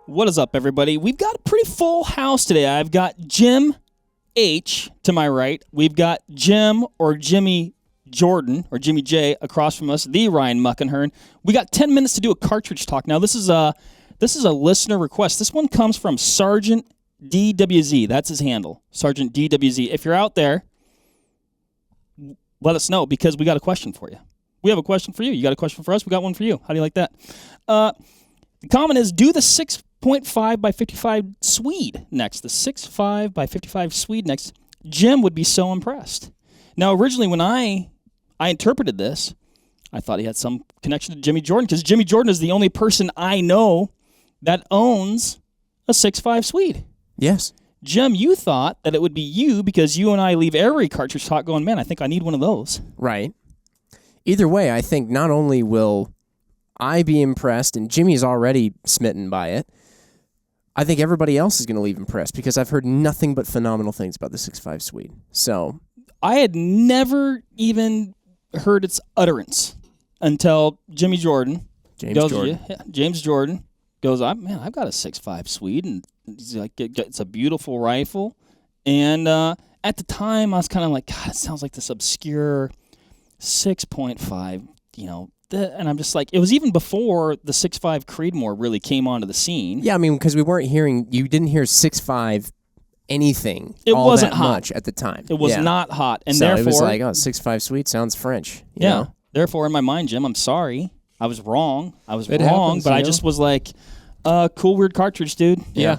What is up, everybody? We've got a pretty full house today. I've got Jim H to my right. We've got Jim or Jimmy Jordan or Jimmy J across from us, the Ryan Muckenhirn. We got 10 minutes to do a cartridge talk. Now, this is a listener request. This one comes from Sergeant DWZ. That's his handle, Sergeant DWZ. If you're out there, let us know because we got a question for you. We have a question for you. You got a question for us? We got one for you. How do you like that? The comment is, do the 6.5 by 55 Swede next. The 6.5 by 55 Swede next. Jim would be so impressed. Now, originally when I interpreted this, I thought he had some connection to Jimmy Jordan because Jimmy Jordan is the only person I know that owns a 6.5 Swede. Yes. Jim, you thought that it would be you because you and I leave every cartridge talk going, man, I think I need one of those. Right. Either way, I think not only will I be impressed, and Jimmy's already smitten by it, I think everybody else is going to leave impressed because I've heard nothing but phenomenal things about the 6.5 Swede. So I had never even heard its utterance until Jimmy Jordan. James Jordan goes, I've got a 6.5 Swede, and he's like, it's a beautiful rifle. And at the time, I was kind of like, God, it sounds like this obscure 6.5, and I'm just like, it was even before the 6.5 Creedmoor really came onto the scene. Yeah, I mean, because you didn't hear 6.5 anything it all wasn't that hot. much at the time. It was not hot. And so therefore, it was like, 6.5 Swede sounds French. You know? Therefore, in my mind, Jim, I'm sorry. I was wrong. It wrong, happens, but I just was like, cool, weird cartridge, dude. Yeah.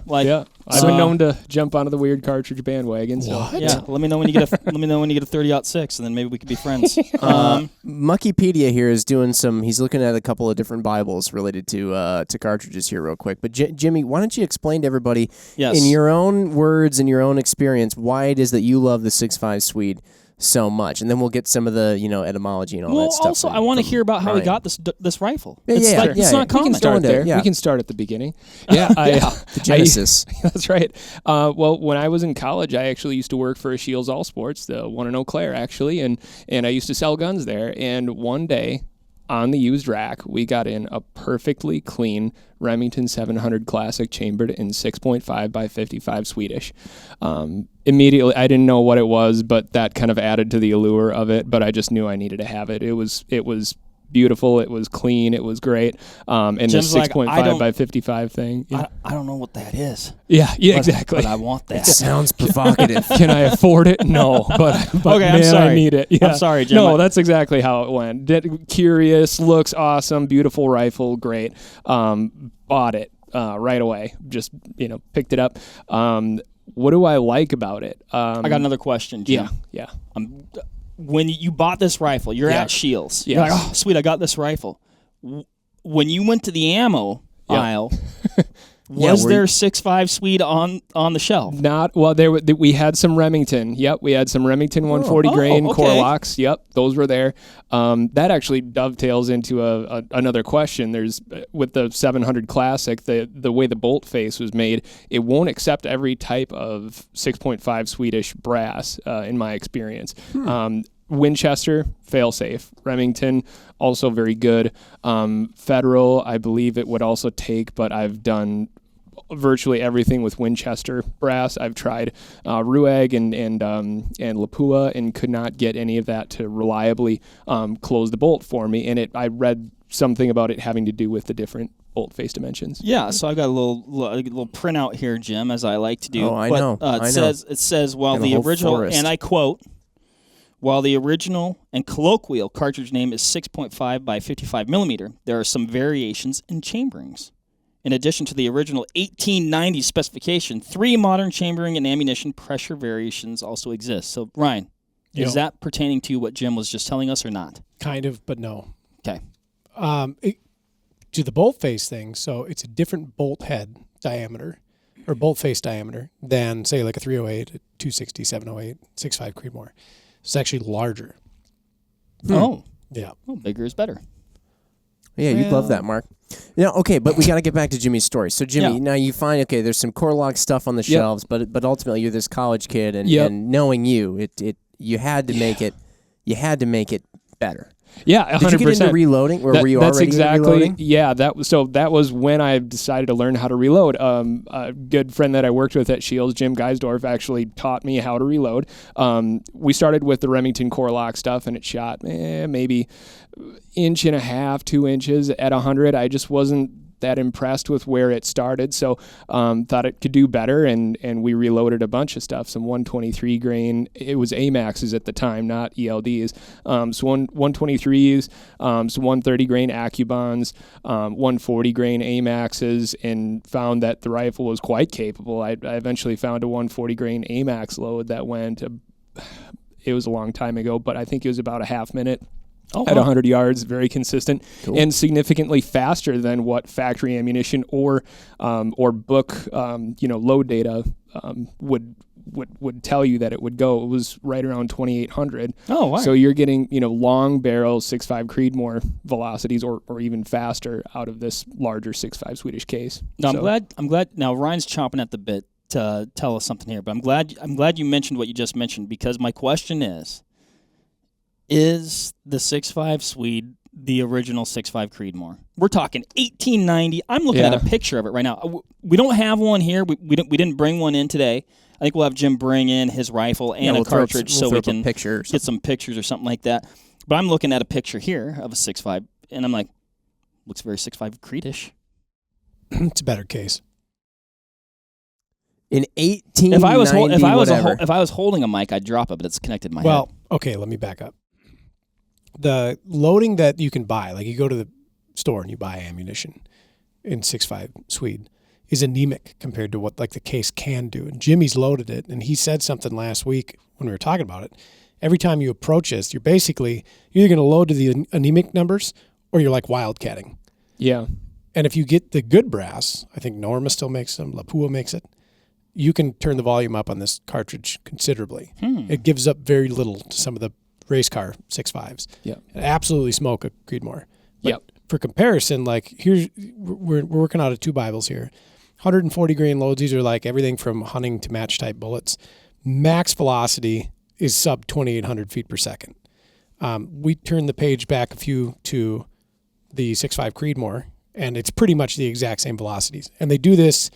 I've been known to jump onto the weird cartridge bandwagon. So. What? Yeah, let me know when you get a 30-06, and then maybe we could be friends. Muckipedia here is doing he's looking at a couple of different Bibles related to cartridges here real quick. But Jimmy, why don't you explain to everybody in your own words and your own experience why it is that you love the 6.5 Swede so much, and then we'll get some of the etymology and all that stuff. Well, also I want to hear about how he got this rifle. It's not common. We can start there. Yeah. We can start at the beginning. Yeah, the Genesis. That's right. Well, when I was in college, I actually used to work for Shields All Sports, the one in Eau Claire, actually, and I used to sell guns there. And one day, on the used rack, we got in a perfectly clean Remington 700 Classic chambered in 6.5 by 55 Swedish. Immediately, I didn't know what it was, but that kind of added to the allure of it. But I just knew I needed to have it. It was beautiful. It was clean. It was great. And Jim's the 6.5 like, by 55 thing. Yeah. I don't know what that is. Yeah, exactly. But I want that. It sounds provocative. Can I afford it? No, but okay, man, I'm sorry. I need it. Yeah. I'm sorry, Jim. No, that's exactly how it went. Curious, looks awesome, beautiful rifle, great. Bought it right away. Just picked it up. What do I like about it? I got another question, Jim. Yeah. When you bought this rifle, you're at Shields. Yes. You're like, oh, sweet, I got this rifle. When you went to the ammo aisle, was there 6.5 Swede on the shelf? Not well. We had some Remington. Yep, we had some Remington 140 grain Corlocks. Yep, those were there. That actually dovetails into another question. There's with the 700 Classic, the way the bolt face was made, it won't accept every type of 6.5 Swedish brass, in my experience. Winchester, fail-safe. Remington, also very good. Federal, I believe it would also take, but I've done virtually everything with Winchester brass. I've tried Ruag and Lapua and could not get any of that to reliably close the bolt for me. And I read something about it having to do with the different bolt face dimensions. Yeah, so I've got a little printout here, Jim, as I like to do. Oh, I know. It says while the original, and I quote, while the original and colloquial cartridge name is 6.5 by 55 millimeter, there are some variations in chamberings. In addition to the original 1890 specification, 3 modern chambering and ammunition pressure variations also exist. So, Ryan, is that pertaining to what Jim was just telling us or not? Kind of, but no. Okay. To the bolt face thing, so it's a different bolt head diameter or bolt face diameter than, say, like a 308, a 260, 708, 6.5 Creedmoor. It's actually larger. Oh. Yeah. Well, bigger is better. Yeah, you'd love that, Mark. Okay, but we got to get back to Jimmy's story. So, Jimmy, now you find, there's some Corlock stuff on the shelves, but ultimately you're this college kid, and knowing you, you had to make it better. Yeah, 100%. Did you get into reloading, or were you that's already exactly, reloading? Yeah, that was when I decided to learn how to reload. A good friend that I worked with at Shields, Jim Geisdorf, actually taught me how to reload. We started with the Remington core lock stuff, and it shot maybe 1.5 to 2 inches at 100. I just wasn't that impressed with where it started, so thought it could do better, and we reloaded a bunch of stuff. Some 123 grain, it was AMAXs at the time, not ELDs. So 123s, some 130 grain Accubons, 140 grain AMAXs, and found that the rifle was quite capable. I eventually found a 140 grain AMAX load that went, it was a long time ago, but I think it was about a half minute. At 100 yards, very consistent, and significantly faster than what factory ammunition or book load data would tell you that it would go. It was right around 2,800. Oh, wow. So you're getting long barrel 6.5 Creedmoor velocities or even faster out of this larger 6.5 Swedish case. No, I'm glad. Now Ryan's chomping at the bit to tell us something here, but I'm glad you mentioned what you just mentioned, because my question is the 6.5 Swede the original 6.5 Creedmoor? We're talking 1890. I'm looking at a picture of it right now. We don't have one here. We didn't bring one in today. I think we'll have Jim bring in his rifle and a cartridge so we can get some pictures or something like that. But I'm looking at a picture here of a 6.5, and I'm like, looks very 6.5 Creedish. It's a better case. In 1890, if I was holding a mic, I'd drop it, but it's connected to my head. Well, okay, let me back up. The loading that you can buy, like you go to the store and you buy ammunition in 6.5 Swede, is anemic compared to what like the case can do. And Jimmy's loaded it, and he said something last week when we were talking about it. Every time you approach this, you're either going to load to the anemic numbers or you're like wildcatting. Yeah. And if you get the good brass, I think Norma still makes them, Lapua makes it, you can turn the volume up on this cartridge considerably. It gives up very little to some of the race car 6.5s. Yeah. Absolutely smoke a Creedmoor. Yep. For comparison, like we're working out of 2 Bibles here. 140 grain loads, these are like everything from hunting to match type bullets. Max velocity is sub 2,800 feet per second. We turn the page back a few to the 6.5 Creedmoor, and it's pretty much the exact same velocities. And they do this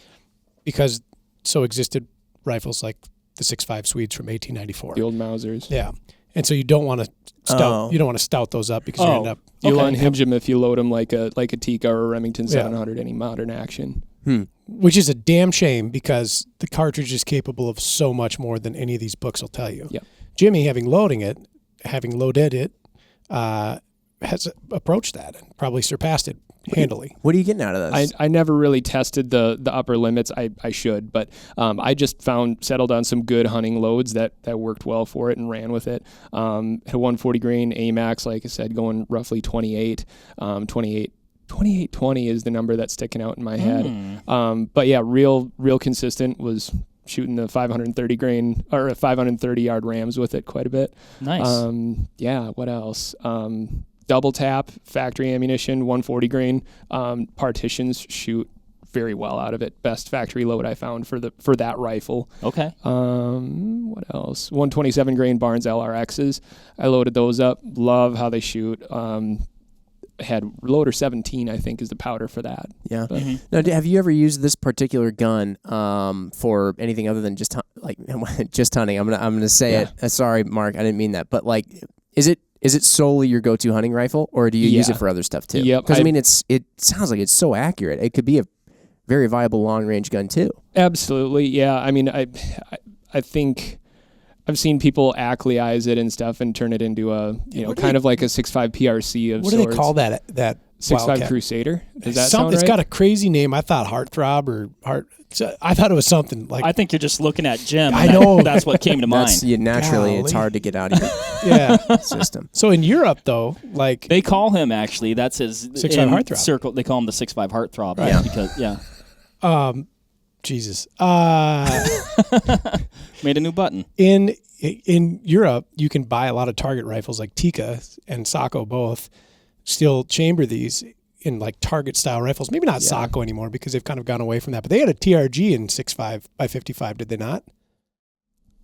because so existed rifles like the 6.5 Swedes from 1894. The old Mausers. Yeah. And so you don't want to stout. You don't want to stout those up because you end up. You'll unhinge them if you load them like a Tikka or a Remington 700. Any modern action. Which is a damn shame because the cartridge is capable of so much more than any of these books will tell you. Yep. Jimmy, having loaded it, has approached that and probably surpassed it handily. What are you getting out of this? I never really tested the upper limits. I should, but I just settled on some good hunting loads that worked well for it and ran with it. Had a 140 grain AMAX, like I said, going roughly 2820 is the number that's sticking out in my head. But yeah, real consistent. Was shooting the 530 grain or 530 yard rams with it quite a bit. Nice. Yeah. What else? Double tap factory ammunition, 140 grain. Partitions shoot very well out of it. Best factory load I found for that rifle. Okay. What else? 127 grain Barnes LRXs. I loaded those up. Love how they shoot. Had loader 17, I think, is the powder for that. Yeah. Now, have you ever used this particular gun for anything other than just just hunting? I'm gonna say it. Sorry, Mark, I didn't mean that. But like, is it solely your go-to hunting rifle, or do you use it for other stuff too? Yep. Because it sounds like it's so accurate. It could be a very viable long-range gun too. Absolutely. Yeah. I mean, I think I've seen people accliize it and stuff and turn it into a kind of like a 6.5 PRC of what sorts. do they call that 6.5 Crusader? Does that sound right? It's got a crazy name. I thought Heartthrob or Heart. I thought it was something like. I think you're just looking at Jim. I know that's what came to mind. Naturally, it's hard to get out of your system. So in Europe, though, like they call him actually. That's his 6.5 Heartthrob circle. They call him the 6.5 Heartthrob. Right. Because Jesus. Made a new button. In Europe, you can buy a lot of target rifles like Tikka and Sako both. Still chamber these in like target style rifles. Maybe not Sako anymore because they've kind of gone away from that. But they had a TRG in 6.5 by 55, did they not?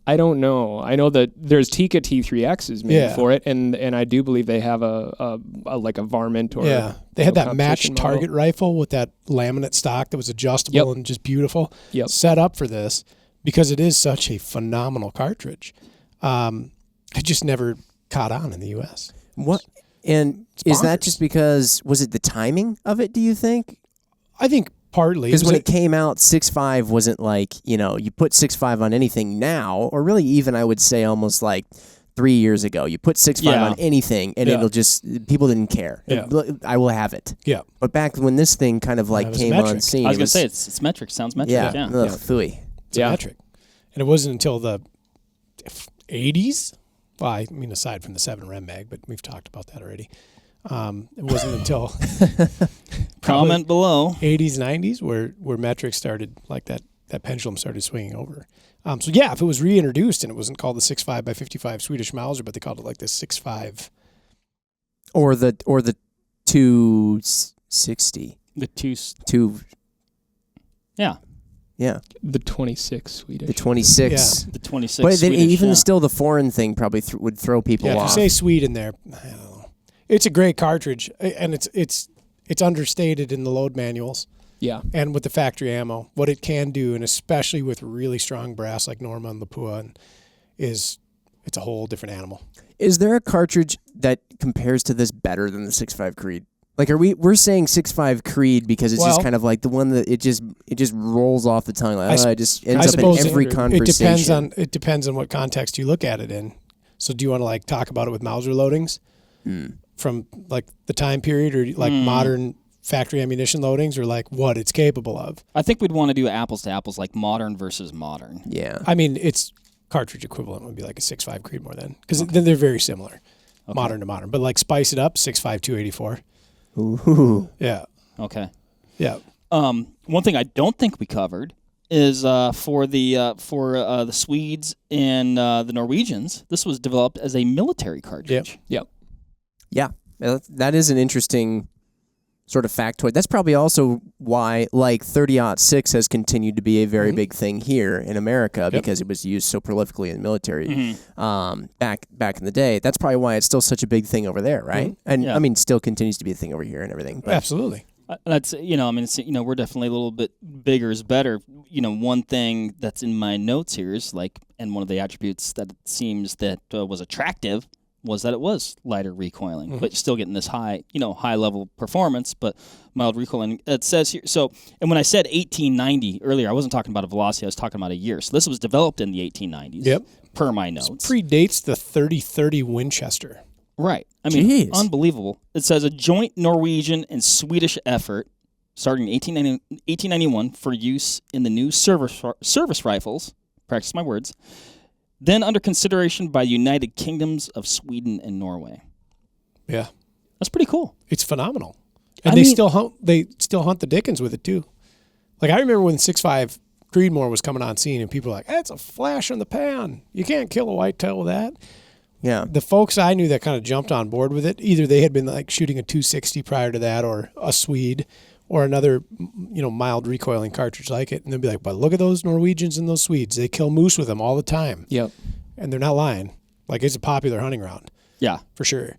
I don't know. I know that there's Tika T3Xs made for it, and I do believe they have a like a varmint or they had that matched target rifle with that laminate stock that was adjustable and just beautiful. Set up for this because it is such a phenomenal cartridge. It just never caught on in the U.S. What? And is that just because, was it the timing of it, do you think? I think partly. Because when it came out, 6.5 wasn't like, you put 6.5 on anything now, or really even I would say almost like 3 years ago. You put 6.5 on anything and it'll just, people didn't care. I will have it. Yeah. But back when this thing kind of like came on scene. I was going to say, it's metric. Sounds metric. Yeah. Phooey. It's metric. And it wasn't until the 80s. Well, I mean, aside from the 7 Rem mag, but we've talked about that already. It wasn't until comment below 80s, 90s where metric started, like that pendulum started swinging over. So yeah, if it was reintroduced and it wasn't called the 6.5 by 55 Swedish Mauser, but they called it like the 6.5 or the 260, the two. Yeah. The 26 Swedish. The 26. The 26 But Swedish, even still, the foreign thing probably would throw people off. If you say Swede in there, I don't know. It's a great cartridge, and it's understated in the load manuals. Yeah. And with the factory ammo, what it can do, and especially with really strong brass like Norma and Lapua, it's a whole different animal. Is there a cartridge that compares to this better than the 6.5 Creed? Like, we're saying 6.5 Creed because it's just kind of like the one that it just rolls off the tongue. Like, it just ends up in every conversation. It depends on what context you look at it in. So do you want to like talk about it with Mauser loadings from like the time period, or like modern factory ammunition loadings, or like what it's capable of? I think we'd want to do apples to apples, like modern versus modern. Yeah. I mean, it's cartridge equivalent would be like a 6.5 Creedmoor then, because then they're very similar, modern to modern. But like spice it up, 6.5 284. Ooh. Yeah. Okay. Yeah. One thing I don't think we covered is for the Swedes and the Norwegians, this was developed as a military cartridge. Yep. Yeah. That is an interesting sort of factoid. That's probably also why like 30-06 has continued to be a very big thing here in America because it was used so prolifically in the military back in the day. That's probably why it's still such a big thing over there, right? And I mean, still continues to be a thing over here and everything. But. Absolutely. That's I mean, it's, we're definitely a little bit bigger is better. One thing that's in my notes here is like, and one of the attributes that it seems that was attractive was that it was lighter recoiling, but still getting this high level performance, but mild recoiling. It says here, so, and when I said 1890 earlier, I wasn't talking about a velocity, I was talking about a year. So this was developed in the 1890s, per my notes. This predates the 30-30 Winchester. Right. I mean, unbelievable. It says a joint Norwegian and Swedish effort starting in 1891 for use in the new service rifles, practice my words, then under consideration by the United Kingdoms of Sweden and Norway. Yeah. That's pretty cool. It's phenomenal. And they still hunt the dickens with it too. Like I remember when 6.5 Creedmoor was coming on scene and people were like, "That's a flash in the pan. You can't kill a whitetail with that." Yeah. The folks I knew that kind of jumped on board with it, either they had been like shooting a 260 prior to that, or a Swede, or another, mild recoiling cartridge like it, and they'll be like, "But look at those Norwegians and those Swedes. They kill moose with them all the time." Yep. And they're not lying. Like, it's a popular hunting round. Yeah. For sure.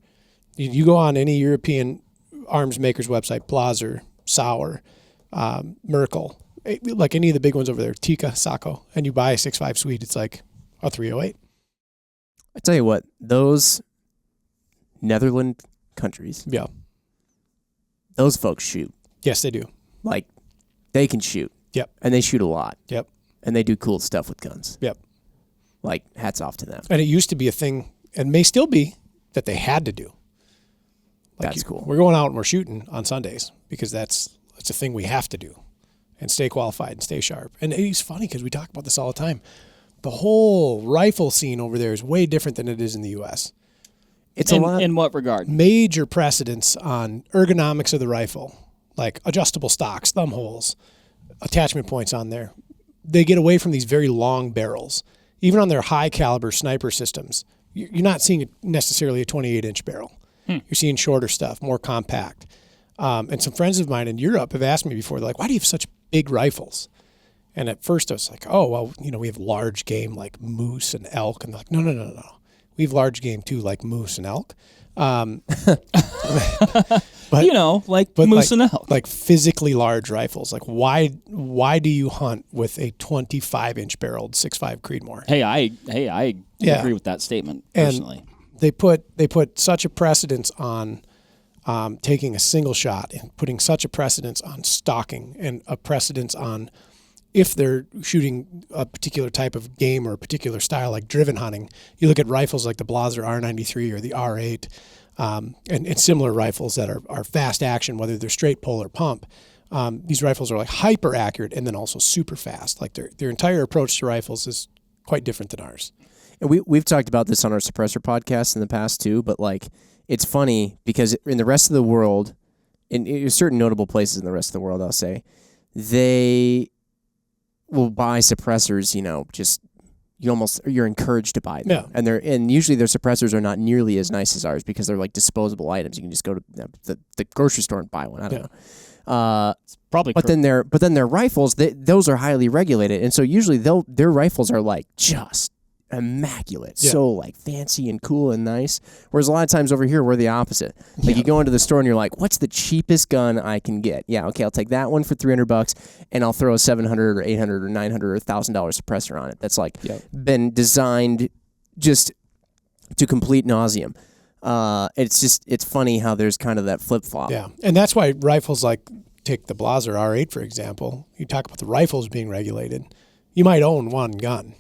You go on any European arms maker's website, Blaser, Sauer, Merkel, like any of the big ones over there, Tika, Sako, and you buy a 6.5 Swede, it's like a 308. I tell you what, those Netherlands countries, those folks shoot. Yes, they do. Like, they can shoot. Yep. And they shoot a lot. Yep. And they do cool stuff with guns. Yep. Like, hats off to them. And it used to be a thing, and may still be, that they had to do. Like, that's cool. We're going out and we're shooting on Sundays because that's a thing we have to do, and stay qualified and stay sharp. And it's funny because we talk about this all the time. The whole rifle scene over there is way different than it is in the U.S. It's a lot. In what regard? Major precedence on ergonomics of the rifle, like adjustable stocks, thumb holes, attachment points on there. They get away from these very long barrels. Even on their high caliber sniper systems, you're not seeing necessarily a 28-inch barrel. You're seeing shorter stuff, more compact. And some friends of mine in Europe have asked me before, they're like, "Why do you have such big rifles?" And at first I was like, oh, well, we have large game like moose and elk. And they're like, no. We have large game too, like moose and elk. But moose and elk. Like physically large rifles. Like why do you hunt with a 25-inch barreled 6.5 Creedmoor? Hey, I agree with that statement personally. And they put such a precedence on taking a single shot and putting such a precedence on stalking and a precedence on if they're shooting a particular type of game or a particular style like driven hunting. You look at rifles like the Blaser R93 or the R8 and similar rifles that are fast action, whether they're straight pull or pump. These rifles are like hyper accurate and then also super fast. Like their entire approach to rifles is quite different than ours. And we've talked about this on our suppressor podcast in the past too, but like it's funny because in the rest of the world, in certain notable places in the rest of the world, I'll say, they will buy suppressors, just you're encouraged to buy them. Yeah. And usually their suppressors are not nearly as nice as ours because they're like disposable items. You can just go to the grocery store and buy one. I don't know. It's probably but then their rifles, those are highly regulated, and so usually their rifles are like just immaculate, so like fancy and cool and nice. Whereas a lot of times over here we're the opposite. Like you go into the store and you're like, what's the cheapest gun I can get? Yeah, okay, I'll take that one for $300 and I'll throw a $700 or $800 or $900 or $1,000 suppressor on it. That's like been designed just to complete nauseam. It's funny how there's kind of that flip flop. Yeah, and that's why rifles like take the Blaser R8 for example. You talk about the rifles being regulated. You might own one gun,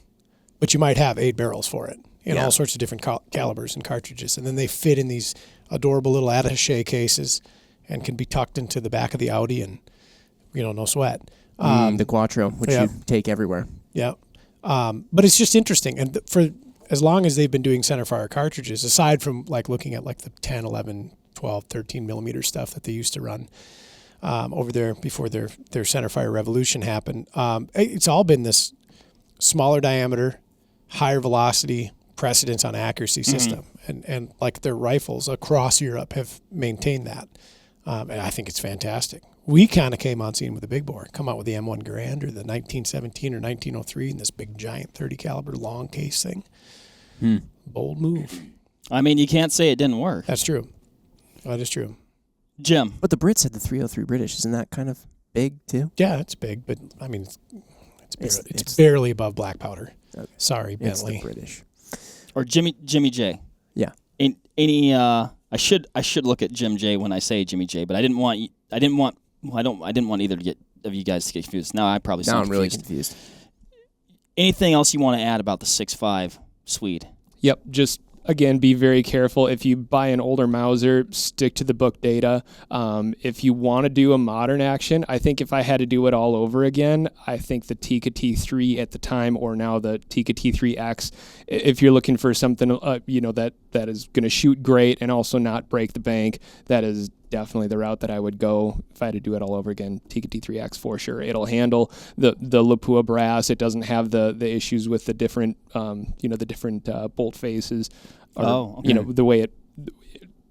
but you might have 8 barrels for it in all sorts of different calibers and cartridges. And then they fit in these adorable little attaché cases and can be tucked into the back of the Audi and, no sweat. The Quattro, which you take everywhere. Yeah. But it's just interesting. And for as long as they've been doing centerfire cartridges, aside from like looking at like the 10, 11, 12, 13 millimeter stuff that they used to run over there before their centerfire revolution happened, it's all been this smaller diameter, higher velocity, precedence on accuracy system. And like their rifles across Europe have maintained that. And I think it's fantastic. We kind of came on scene with the big bore, come out with the M1 Garand or the 1917 or 1903 and this big giant 30 caliber long case thing. Bold move. I mean, you can't say it didn't work. That's true. That is true. Jim. But the Brits had the 303 British. Isn't that kind of big too? Yeah, it's big, but I mean, it's barely above black powder. Okay. Sorry, Bentley. It's the British. Or Jimmy J. Yeah. I should look at Jim J when I say Jimmy J, but I didn't want either of you guys to get confused. Now I probably sound confused. Really confused. Anything else you want to add about the 6.5 Swede? Yep, just again, be very careful. If you buy an older Mauser, stick to the book data. If you want to do a modern action, I think if I had to do it all over again, I think the Tikka T3 at the time, or now the Tikka T3X, if you're looking for something, that is going to shoot great and also not break the bank, that is definitely the route that I would go if I had to do it all over again. Tikka T3X for sure. It'll handle the Lapua brass. It doesn't have the issues with the different bolt faces. Or, the way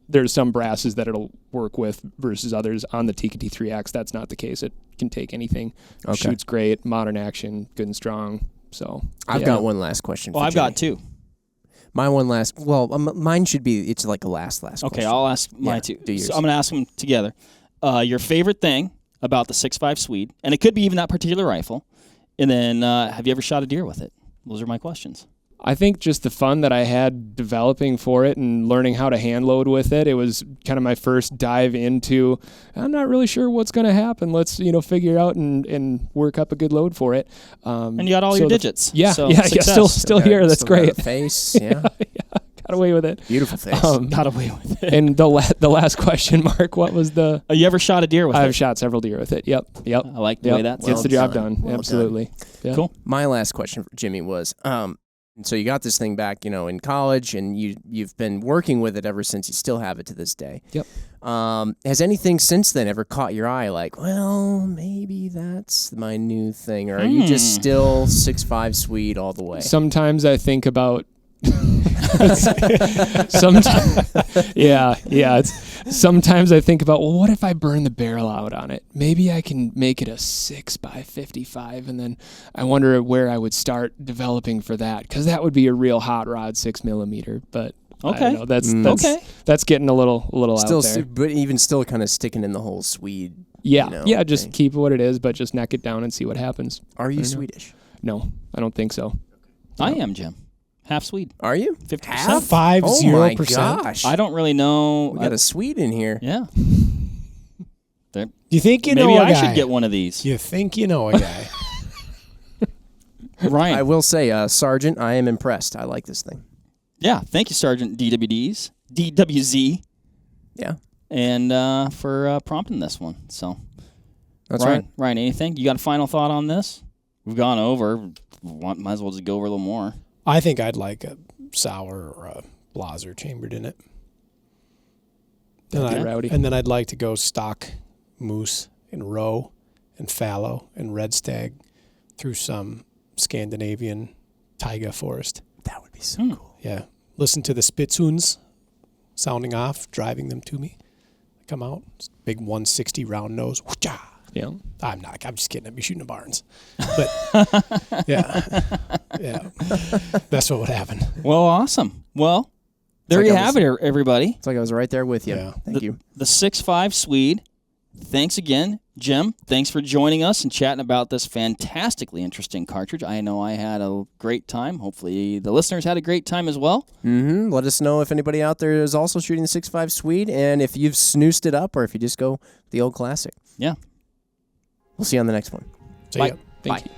there's some brasses that it'll work with versus others on the Tikka T3X. That's not the case. It can take anything. Okay. Shoots great, modern action, good and strong. So I've got one last question. Well, I've got two. My one last. Well, mine should be. It's like a last question. Okay, I'll ask mine too. So I'm going to ask them together. Your favorite thing about the 6.5 Swede, and it could be even that particular rifle. And then, have you ever shot a deer with it? Those are my questions. I think just the fun that I had developing for it and learning how to hand load with it. It was kind of my first dive into, I'm not really sure what's going to happen. Let's, figure out and work up a good load for it. And you got all your digits. Still here. That's great. Face, yeah. Got away with it. Beautiful face. Got away with it. And the last question, Mark, what was the... you ever shot a deer with it? I've shot several deer with it. Yep. I like the way that gets the job done. Well Absolutely. Done. Yeah. Cool. My last question for Jimmy was... so you got this thing back, in college, and you've been working with it ever since. You still have it to this day. Yep. Has anything since then ever caught your eye? Like, well, maybe that's my new thing, or are you just still 6.5 Swede all the way? Sometimes I think about Sometimes I think about, well, what if I burn the barrel out on it? Maybe I can make it a 6x55, and then I wonder where I would start developing for that, because that would be a real hot rod 6mm. But I don't know, that's getting a little still, out there. But even still, kind of sticking in the whole Swede. Yeah, just keep it what it is, but just neck it down and see what happens. Are you Swedish? No, I don't think so. I am, Jim. Half Swede. Are you? 50%. 50%. Oh my gosh! I don't really know. We got a Swede in here. Yeah. You think you know Maybe a I guy. should get one of these. You think you know a guy. Ryan. I will say, Sergeant, I am impressed. I like this thing. Yeah. Thank you, Sergeant DWZ. Yeah. And for prompting this one. So. That's right. Ryan, anything? You got a final thought on this? We've gone over. Might as well just go over a little more. I think I'd like a sour or a blazer chambered in it. And then I'd like to go stock moose and roe and fallow and red stag through some Scandinavian taiga forest. That would be so cool. Yeah. Listen to the Spitzoons sounding off, driving them to me. Come out, big 160 round nose. Woo-cha! Yeah. I'm just kidding. I'd be shooting the barns. But yeah. That's what would happen. Well, awesome. Well, there you have it, everybody. It's like I was right there with you. Yeah. Thank you. The 6.5 Swede. Thanks again, Jim. Thanks for joining us and chatting about this fantastically interesting cartridge. I know I had a great time. Hopefully the listeners had a great time as well. Mm-hmm. Let us know if anybody out there is also shooting the 6.5 Swede, and if you've snoozed it up or if you just go the old classic. Yeah. We'll see you on the next one. See ya. Thank you.